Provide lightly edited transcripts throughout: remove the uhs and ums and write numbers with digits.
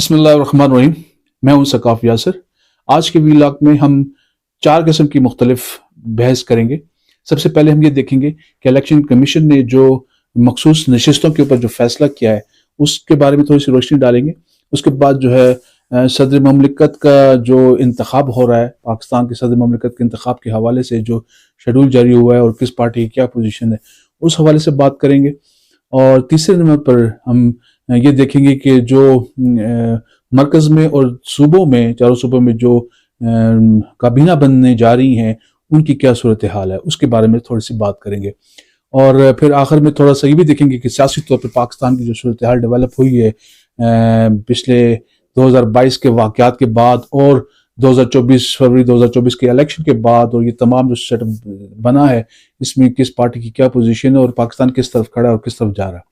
بسم اللہ الرحمن الرحیم. میں ہوں ثقاف یاسر. آج کے ویلاگ میں ہم 4 قسم کی مختلف بحث کریں گے. سب سے پہلے ہم یہ دیکھیں گے کہ الیکشن کمیشن نے جو مخصوص نشستوں کے اوپر جو فیصلہ کیا ہے اس کے بارے میں تھوڑی سی روشنی ڈالیں گے. اس کے بعد جو ہے صدر مملکت کا جو انتخاب ہو رہا ہے، پاکستان کے صدر مملکت کے انتخاب کے حوالے سے جو شیڈول جاری ہوا ہے اور کس پارٹی کی کیا پوزیشن ہے اس حوالے سے بات کریں گے. اور تیسرے نمبر پر ہم یہ دیکھیں گے کہ جو مرکز میں اور صوبوں میں، چاروں صوبوں میں جو کابینہ بننے جا رہی ہیں ان کی کیا صورتحال ہے اس کے بارے میں تھوڑی سی بات کریں گے. اور پھر آخر میں تھوڑا سا یہ بھی دیکھیں گے کہ سیاسی طور پہ پاکستان کی جو صورتحال ڈیولپ ہوئی ہے پچھلے 2022 کے واقعات کے بعد اور 2024 کے الیکشن کے بعد، اور یہ تمام جو سیٹ اپ بنا ہے اس میں کس پارٹی کی کیا پوزیشن ہے اور پاکستان کس طرف کھڑا ہے اور کس طرف جا رہا ہے.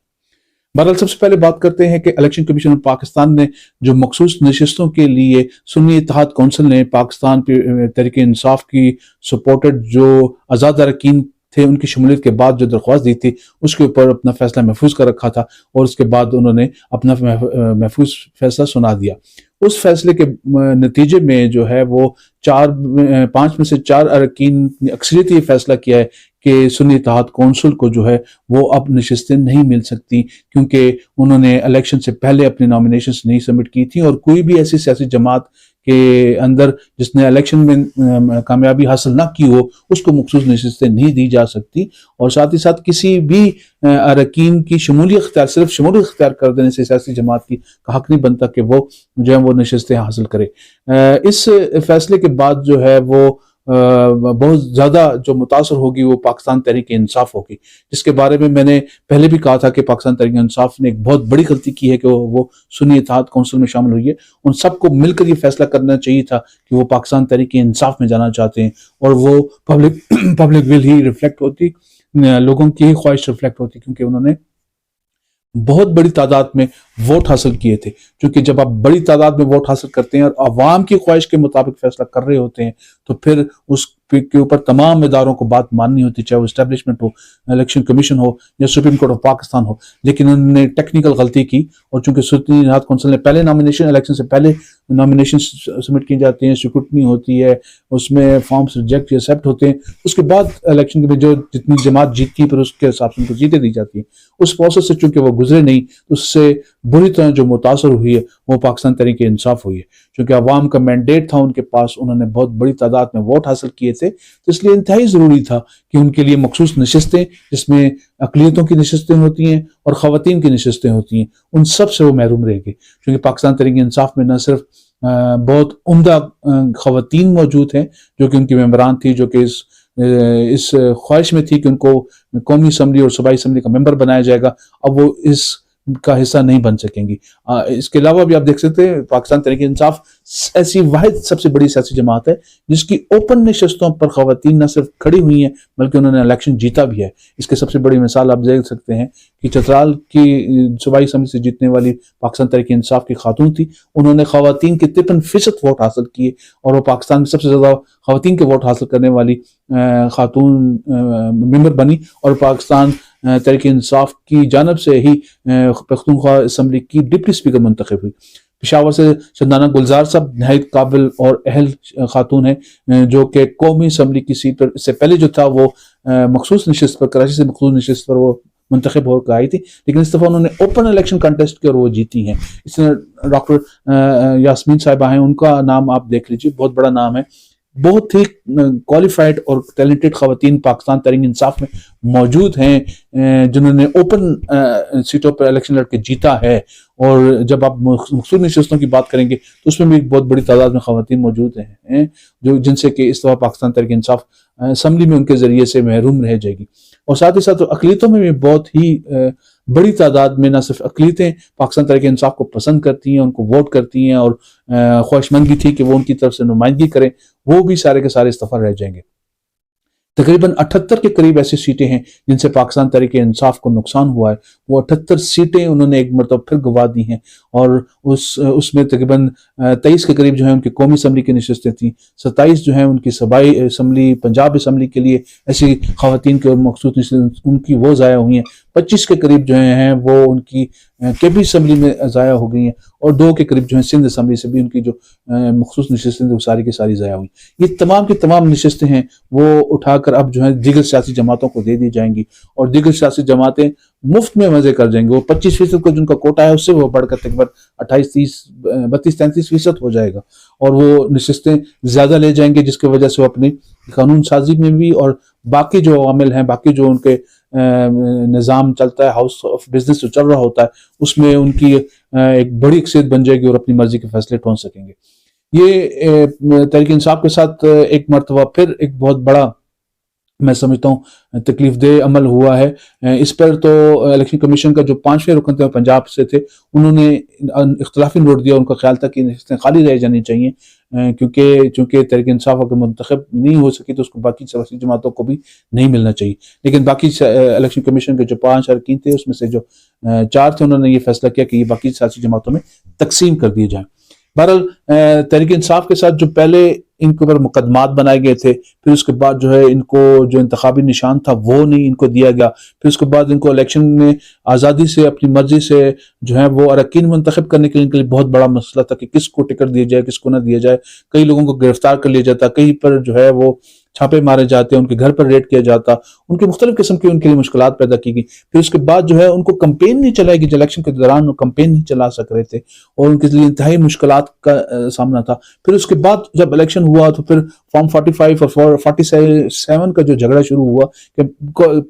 بہرحال سب سے پہلے بات کرتے ہیں کہ الیکشن کمیشن آف پاکستان نے جو مخصوص نشستوں کے لیے سنی اتحاد کونسل نے پاکستان تحریک انصاف کی سپورٹڈ جو آزاد اراکین تھے ان کی شمولیت کے بعد جو درخواست دی تھی اس کے اوپر اپنا فیصلہ محفوظ کر رکھا تھا، اور اس کے بعد انہوں نے اپنا محفوظ فیصلہ سنا دیا. اس فیصلے کے نتیجے میں جو ہے وہ 5 میں سے 4 اراکین نے اکثریت یہ فیصلہ کیا ہے کہ سنی اتحاد کونسل کو جو ہے وہ اب نشستیں نہیں مل سکتی، کیونکہ انہوں نے الیکشن سے پہلے اپنی نامینیشنز نہیں سبمٹ کی تھیں، اور کوئی بھی ایسی سیاسی جماعت کے اندر جس نے الیکشن میں کامیابی حاصل نہ کی ہو اس کو مخصوص نشستیں نہیں دی جا سکتی. اور ساتھ ہی ساتھ کسی بھی اراکین کی صرف شمولیت اختیار کر دینے سے سیاسی جماعت کی حق نہیں بنتا کہ وہ جو ہے وہ نشستیں حاصل کرے. اس فیصلے کے بعد جو ہے وہ بہت زیادہ جو متاثر ہوگی وہ پاکستان تحریک انصاف ہوگی، جس کے بارے میں نے پہلے بھی کہا تھا کہ پاکستان تحریک انصاف نے ایک بہت بڑی غلطی کی ہے کہ وہ سنی اتحاد کونسل میں شامل ہوئی ہے. ان سب کو مل کر یہ فیصلہ کرنا چاہیے تھا کہ وہ پاکستان تحریک انصاف میں جانا چاہتے ہیں، اور وہ پبلک ول ہی ریفلیکٹ ہوتی، لوگوں کی ہی خواہش ریفلیکٹ ہوتی، کیونکہ انہوں نے بہت بڑی تعداد میں ووٹ حاصل کیے تھے. کیونکہ جب آپ بڑی تعداد میں ووٹ حاصل کرتے ہیں اور عوام کی خواہش کے مطابق فیصلہ کر رہے ہوتے ہیں تو پھر اس کے اوپر تمام اداروں کو بات ماننی ہوتی، چاہے وہ اسٹیبلشمنٹ ہو، الیکشن کمیشن ہو یا سپریم کورٹ آف پاکستان ہو. لیکن انہوں نے ٹیکنیکل غلطی کی، اور چونکہ سنی اتحاد کونسل نے پہلے الیکشن سے پہلے نامینیشن سبمٹ کی جاتی ہیں، سیکورٹنی ہوتی ہے، اس میں فارمز ریجیکٹ یا ایکسیپٹ ہوتے ہیں، اس کے بعد الیکشن میں جو جتنی جماعت جیتتی ہے پھر اس کے حساب سے ان کو سیٹیں دی جاتی ہیں. اس پروسیس سے چونکہ وہ گزرے نہیں تو اس سے بری طرح جو متاثر ہوئی ہے وہ پاکستان تحریک انصاف ہوئی ہے. چونکہ عوام کا مینڈیٹ تھا ان کے پاس، انہوں نے بہت بڑی تعداد میں ووٹ حاصل کیے تھے، تو اس لیے انتہائی ضروری تھا کہ ان کے لیے مخصوص نشستیں جس میں اقلیتوں کی نشستیں ہوتی ہیں اور خواتین کی نشستیں ہوتی ہیں ان سب سے وہ محروم رہے گی. کیونکہ پاکستان تحریک انصاف میں نہ صرف بہت عمدہ خواتین موجود ہیں جو کہ ان کی ممبران تھی، جو کہ اس خواہش میں تھی کہ ان کو قومی اسمبلی اور صوبائی اسمبلی کا ممبر بنایا جائے گا، اب وہ اس کا حصہ نہیں بن سکیں گی. اس کے علاوہ بھی آپ دیکھ سکتے ہیں پاکستان تحریک انصاف ایسی واحد سب سے بڑی سیاسی جماعت ہے جس کی اوپن نشستوں پر خواتین نہ صرف کھڑی ہوئی ہیں بلکہ انہوں نے الیکشن جیتا بھی ہے. اس کے سب سے بڑی مثال آپ دیکھ سکتے ہیں کہ چترال کی صوبائی اسمبلی سے جیتنے والی پاکستان تحریک انصاف کی خاتون تھی، انہوں نے خواتین کے 53% ووٹ حاصل کیے، اور وہ پاکستان میں سب سے زیادہ خواتین کے ووٹ حاصل کرنے والی خاتون ممبر بنی، اور پاکستان تحریک انصاف کی جانب سے ہی پختونخوا اسمبلی کی ڈپٹی اسپیکر منتخب ہوئی. پشاور سے شدانہ گلزار صاحب نہایت قابل اور اہل خاتون ہیں جو کہ قومی اسمبلی کی سیٹ پر اس سے پہلے جو تھا وہ مخصوص نشست پر، کراچی سے مخصوص نشست پر وہ منتخب ہو کر آئی تھی، لیکن اس دفعہ انہوں نے اوپن الیکشن کنٹیسٹ کی اور وہ جیتی ہیں. اس طرح ڈاکٹر یاسمین صاحبہ ہیں، ان کا نام آپ دیکھ لیجیے، بہت بڑا نام ہے. بہت ہی کوالیفائڈ اور ٹیلنٹڈ خواتین پاکستان تحریک انصاف میں موجود ہیں جنہوں نے اوپن سیٹوں پر الیکشن لڑ کے جیتا ہے. اور جب آپ مخصوص نشستوں کی بات کریں گے تو اس میں بھی ایک بہت بڑی تعداد میں خواتین موجود ہیں جو جن سے کہ اس دفعہ پاکستان تحریک انصاف اسمبلی میں ان کے ذریعے سے محروم رہ جائے گی. اور ساتھ ہی ساتھ اقلیتوں میں بھی بہت ہی بڑی تعداد میں نہ صرف اقلیتیں پاکستان تحریک انصاف کو پسند کرتی ہیں، ان کو ووٹ کرتی ہیں اور خواہش مند بھی تھی کہ وہ ان کی طرف سے نمائندگی کریں، وہ بھی سارے کے سارے اس دفعہ رہ جائیں گے. تقریباً 78 کے قریب ایسی سیٹیں ہیں جن سے پاکستان تحریک انصاف کو نقصان ہوا ہے. وہ 78 سیٹیں انہوں نے ایک مرتبہ پھر گوا دی ہیں، اور اس میں تقریباً 23 کے قریب جو ہیں ان کی قومی اسمبلی کی نشستیں تھیں، 27 جو ہیں ان کی صوبائی اسمبلی، پنجاب اسمبلی کے لیے ایسی خواتین کے اور مخصوص نشستیں ان کی وہ ضائع ہوئی ہیں. 25 کے قریب جو ہیں وہ ان کی کے پی اسمبلی میں ضائع ہو گئی ہیں، اور 2 کے قریب جو ہیں سندھ اسمبلی سے بھی ان کی جو مخصوص نشستیں تھیں وہ ساری کی ساری ضائع ہوئی۔ یہ تمام کی تمام نشستیں ہیں وہ اٹھا کر اب جو ہے دیگر سیاسی جماعتوں کو دے دی جائیں گی، اور دیگر سیاسی جماعتیں مفت میں مزے کر جائیں گے۔ وہ 25% کا جن کا کوٹا ہے اس سے وہ بڑھ کر تقریباً 28 30 32 33% ہو جائے گا، اور وہ نشستیں زیادہ لے جائیں گے، جس کی وجہ سے وہ اپنی قانون سازی میں بھی اور باقی جو عوامل ہیں، باقی جو ان کے نظام چلتا ہے، ہاؤس آف بزنس جو چل رہا ہوتا ہے، اس میں ان کی ایک بڑی اکثریت بن جائے گی اور اپنی مرضی کے فیصلے ٹھون سکیں گے۔ یہ تحریک انصاف کے ساتھ ایک مرتبہ پھر ایک بہت بڑا میں سمجھتا ہوں تکلیف دہ عمل ہوا ہے۔ اس پر تو الیکشن کمیشن کا جو 5ویں رکن تھے پنجاب سے تھے، انہوں نے اختلافی نوٹ دیا، ان کا خیال تھا کہ نشستیں خالی رہ جانی چاہیے، چونکہ تحریک انصاف اگر منتخب نہیں ہو سکی تو اس کو باقی سیاسی جماعتوں کو بھی نہیں ملنا چاہیے، لیکن باقی الیکشن کمیشن کے جو 5 اراکین تھے اس میں سے جو 4 تھے، انہوں نے یہ فیصلہ کیا کہ یہ باقی سیاسی جماعتوں میں تقسیم کر دیے جائیں۔ بہرحال تحریک انصاف کے ساتھ جو پہلے ان کے اوپر مقدمات بنائے گئے تھے، پھر اس کے بعد جو ہے ان کو جو انتخابی نشان تھا وہ نہیں ان کو دیا گیا، پھر اس کے بعد ان کو الیکشن میں آزادی سے اپنی مرضی سے جو ہے وہ اراکین منتخب کرنے کے لیے ان کے لیے بہت بڑا مسئلہ تھا کہ کس کو ٹکٹ دیا جائے، کس کو نہ دیا جائے۔ کئی لوگوں کو گرفتار کر لیا جاتا، کہیں پر جو ہے وہ چھاپے مارے جاتے، ان کے گھر پر ریڈ کیا جاتا، ان کے مختلف قسم کی ان کے لیے مشکلات پیدا کی گئی۔ پھر اس کے بعد جو ہے ان کو کمپین نہیں چلائی گئی، جو الیکشن کے دوران وہ کمپین نہیں چلا سک رہے تھے اور ان کے لیے انتہائی مشکلات کا سامنا تھا۔ پھر اس کے بعد جب الیکشن ہوا تو پھر فارم 45 اور 47 کا جو جھگڑا شروع ہوا کہ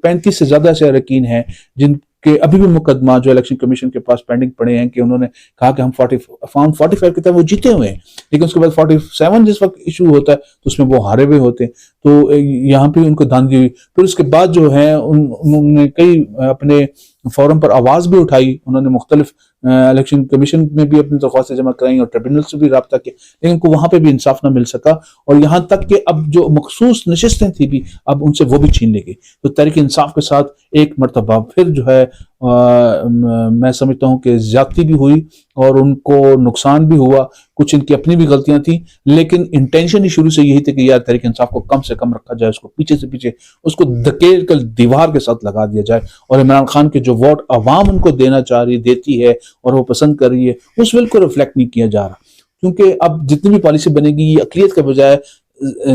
35 سے زیادہ ایسے اراکین ہیں جن کہ ابھی بھی مقدمہ جو الیکشن کمیشن کے پاس پینڈنگ پڑے ہیں، کہ انہوں نے کہا کہ ہم فارم 45 کے تحت وہ جیتے ہوئے ہیں، لیکن اس کے بعد 47 جس وقت ایشو ہوتا ہے تو اس میں وہ ہارے ہوئے ہوتے ہیں، تو یہاں پہ ان کو دھاندلی ہوئی۔ پھر اس کے بعد جو ہے انہوں نے کئی اپنے فورم پر آواز بھی اٹھائی، انہوں نے مختلف الیکشن کمیشن میں بھی اپنی درخواستیں جمع کرائیں اور ٹریبونل سے بھی رابطہ کیا، لیکن ان کو وہاں پہ بھی انصاف نہ مل سکا، اور یہاں تک کہ اب جو مخصوص نشستیں تھیں بھی اب ان سے وہ بھی چھین لی گئی۔ تو تحریک انصاف کے ساتھ ایک مرتبہ پھر جو ہے میں سمجھتا ہوں کہ زیادتی بھی ہوئی اور ان کو نقصان بھی ہوا، کچھ ان کی اپنی بھی غلطیاں تھیں، لیکن انٹینشن ہی شروع سے یہی تھی کہ یار تحریک انصاف کو کم سے کم رکھا جائے، اس کو پیچھے سے پیچھے اس کو دھکیل کر دیوار کے ساتھ لگا دیا جائے، اور عمران خان کے جو ووٹ عوام ان کو دینا چاہ رہی دیتی ہے اور وہ پسند کر رہی ہے اس ول کو ریفلیکٹ نہیں کیا جا رہا، کیونکہ اب جتنی بھی پالیسی بنے گی یہ اقلیت کے بجائے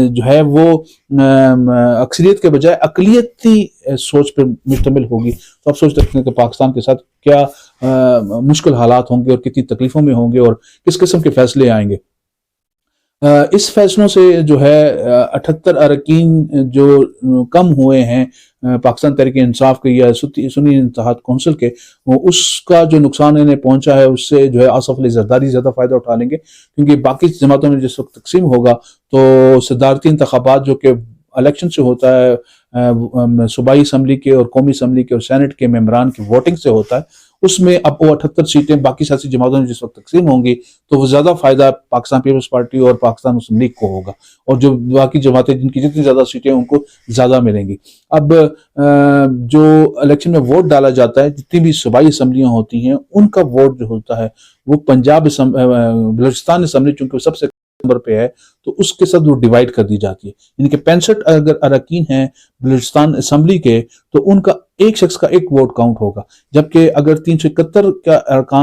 جو ہے وہ اکثریت کے بجائے اقلیتی سوچ پر مشتمل ہوگی۔ تو آپ سوچ سکتے ہیں کہ پاکستان کے ساتھ کیا مشکل حالات ہوں گے اور کتنی تکلیفوں میں ہوں گے اور کس قسم کے فیصلے آئیں گے۔ اس فیصلوں سے جو ہے 78 اراکین جو کم ہوئے ہیں پاکستان تحریک انصاف کے یا سنی اتحاد کونسل کے، اس کا جو نقصان انہیں پہنچا ہے اس سے جو ہے آصف علی زرداری زیادہ فائدہ اٹھا لیں گے، کیونکہ باقی جماعتوں میں جس وقت تقسیم ہوگا تو صدارتی انتخابات جو کہ الیکشن سے ہوتا ہے، صوبائی اسمبلی کے اور قومی اسمبلی کے اور سینٹ کے ممبران کی ووٹنگ سے ہوتا ہے، اس میں اب وہ 78 سیٹیں باقی سیاسی جماعتوں میں جس وقت تقسیم ہوں گی تو وہ زیادہ فائدہ پاکستان پیپلز پارٹی اور پاکستان مسلم لیگ کو ہوگا، اور جو باقی جماعتیں جن کی جتنی زیادہ سیٹیں ان کو زیادہ ملیں گی۔ اب جو الیکشن میں ووٹ ڈالا جاتا ہے، جتنی بھی صوبائی اسمبلیاں ہوتی ہیں ان کا ووٹ جو ہوتا ہے وہ بلوچستان اسمبلی چونکہ سب سے نمبر پہ ہے تو اس کے ساتھ وہ ڈیوائیڈ کر دی جاتی ہے، یعنی کہ 65 اگر اراکین ہیں بلوچستان اسمبلی کے تو ان کا ایک شخص کا ایک ووٹ کاؤنٹ ہوگا، جبکہ اگر 371 کا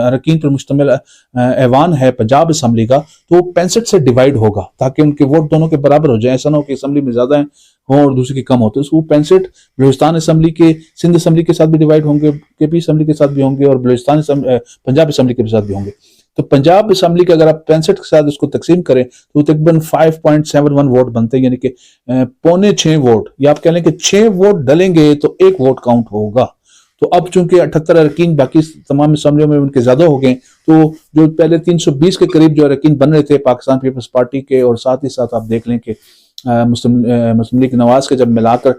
اراکین پر مشتمل ایوان ہے پنجاب اسمبلی کا تو وہ 65 سے ڈیوائیڈ ہوگا تاکہ ان کے ووٹ دونوں کے برابر ہو جائیں، ایسا نہ ہو کہ اسمبلی میں زیادہ ہیں ہوں اور دوسری کی کم ہوتے، وہ 65 بلوچستان اسمبلی کے سندھ اسمبلی کے ساتھ بھی ڈیوائیڈ ہوں گے، کے پی اسمبلی کے ساتھ بھی ہوں گے اور پنجاب اسمبلی کے ساتھ بھی ہوں گے۔ تو پنجاب اسمبلی کا اگر آپ 65 کے ساتھ اس کو تقسیم کریں تو تقریباً 5.71 ووٹ بنتے ہیں، یعنی کہ 6.25 ووٹ، یا آپ کہہ لیں کہ 6 ووٹ ڈلیں گے تو ایک ووٹ کاؤنٹ ہوگا۔ تو اب چونکہ 78 اراکین باقی تمام اسمبلیوں میں ان کے زیادہ ہو گئے، تو جو پہلے 320 کے قریب جو اراکین بن رہے تھے پاکستان پیپلز پارٹی کے، اور ساتھ ہی ساتھ آپ دیکھ لیں کہ مسلم لیگ نواز کے جب ملا کر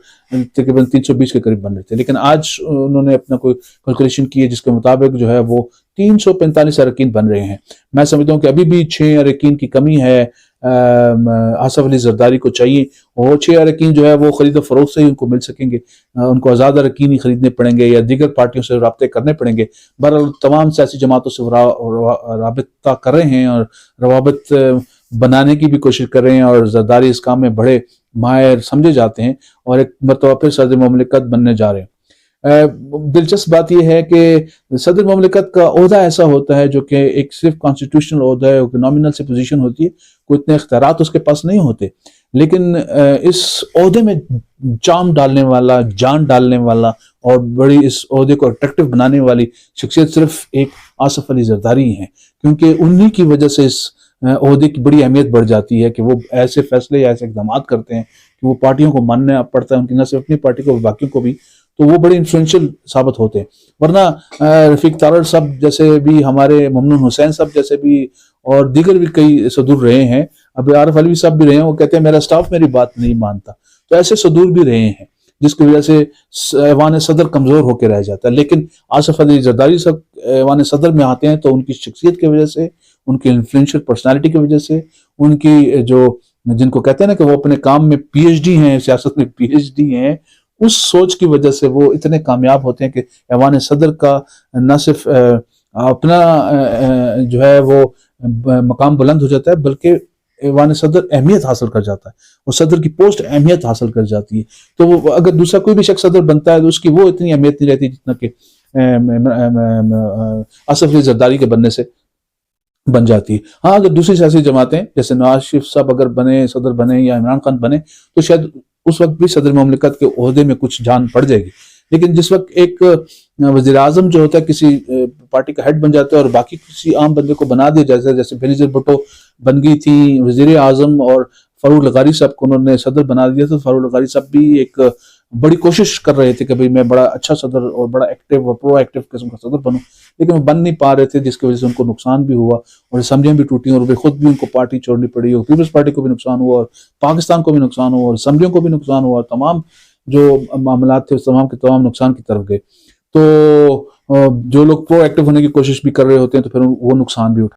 تقریباً 320 کے قریب بن رہے تھے، لیکن آج انہوں نے اپنا کوئی کیلکولیشن کی ہے جس کے مطابق جو ہے وہ 345 اراکین بن رہے ہیں۔ میں سمجھتا ہوں کہ ابھی بھی 6 اراکین کی کمی ہے، آصف علی زرداری کو چاہیے، اور 6 اراکین جو ہے وہ خرید و فروخت سے ہی ان کو مل سکیں گے، ان کو آزاد اراکین ہی خریدنے پڑیں گے یا دیگر پارٹیوں سے رابطے کرنے پڑیں گے۔ بہرحال تمام سیاسی جماعتوں سے رابطہ کر رہے ہیں اور روابط بنانے کی بھی کوشش کر رہے ہیں، اور زرداری اس کام میں بڑے ماہر سمجھے جاتے ہیں اور ایک مرتبہ پھر صدر مملکت بننے جا رہے ہیں۔ دلچسپ بات یہ ہے کہ صدر مملکت کا عہدہ ایسا ہوتا ہے جو کہ ایک صرف کانسٹیٹیوشنل عہدہ ہے، نامنل سے پوزیشن ہوتی ہے، کوئی اتنے اختیارات اس کے پاس نہیں ہوتے، لیکن اس عہدے میں چام ڈالنے والا، جان ڈالنے والا اور بڑی اس عہدے کو اٹریکٹیو بنانے والی شخصیت صرف ایک آصف علی زرداری ہیں، کیونکہ انہی کی وجہ سے اس عہدے کی بڑی اہمیت بڑھ جاتی ہے کہ وہ ایسے فیصلے یا ایسے اقدامات کرتے ہیں کہ وہ پارٹیوں کو ماننا پڑتا ہے، ان کی نہ صرف اپنی پارٹی کو باقیوں کو بھی، تو وہ بڑے انفلوئنشل ثابت ہوتے ہیں۔ ورنہ رفیق تارڑ صاحب جیسے بھی، ہمارے ممنون حسین صاحب جیسے بھی، اور دیگر بھی کئی صدور رہے ہیں، اب عارف علوی صاحب بھی رہے ہیں، وہ کہتے ہیں میرا سٹاف میری بات نہیں مانتا، تو ایسے صدور بھی رہے ہیں جس کی وجہ سے ایوان صدر کمزور ہو کے رہ جاتا ہے۔ لیکن آصف علی زرداری صاحب ایوان صدر میں آتے ہیں تو ان کی شخصیت کی وجہ سے، ان کی انفلوئنشل پرسنالٹی کی وجہ سے، ان کی جو جن کو کہتے ہیں نا کہ وہ اپنے کام میں پی ایچ ڈی ہیں، سیاست میں پی ایچ ڈی ہیں، اس سوچ کی وجہ سے وہ اتنے کامیاب ہوتے ہیں کہ ایوان صدر کا نہ صرف اپنا جو ہے وہ مقام بلند ہو جاتا ہے، بلکہ ایوان صدر اہمیت حاصل کر جاتا ہے، اور صدر کی پوسٹ اہمیت حاصل کر جاتی ہے۔ تو وہ اگر دوسرا کوئی بھی شخص صدر بنتا ہے تو اس کی وہ اتنی اہمیت نہیں رہتی جتنا کہ آصف علی زرداری کے بننے سے بن جاتی ہے۔ ہاں، اگر دوسری سیاسی جماعتیں جیسے نواز شریف صاحب اگر بنے، صدر بنے، یا عمران خان بنے، تو شاید اس وقت بھی صدر مملکت کے عہدے میں کچھ جان پڑ جائے گی۔ لیکن جس وقت ایک وزیر اعظم جو ہوتا ہے کسی پارٹی کا ہیڈ بن جاتا ہے اور باقی کسی عام بندے کو بنا دیا جاتا ہے، جیسے بینظیر بھٹو بن گئی تھی وزیر اعظم اور فاروق لغاری صاحب کو انہوں نے صدر بنا دیا تھا، فاروق لغاری صاحب بھی ایک بڑی کوشش کر رہے تھے کہ بھئی میں بڑا اچھا صدر اور بڑا ایکٹیو اور پرو ایکٹیو قسم کا صدر بنوں، لیکن وہ بن نہیں پا رہے تھے، جس کی وجہ سے ان کو نقصان بھی ہوا اور اسمبلیاں بھی ٹوٹی اور خود بھی ان کو پارٹی چھوڑنی پڑی، اور پیپلز پارٹی کو بھی نقصان ہوا اور پاکستان کو بھی نقصان ہوا اور اسمبلیوں کو بھی نقصان ہوا، تمام جو معاملات تھے تمام کے تمام نقصان کی طرف گئے۔ تو جو لوگ پرو ایکٹیو ہونے کی کوشش بھی کر رہے ہوتے ہیں تو پھر وہ نقصان بھی اٹھا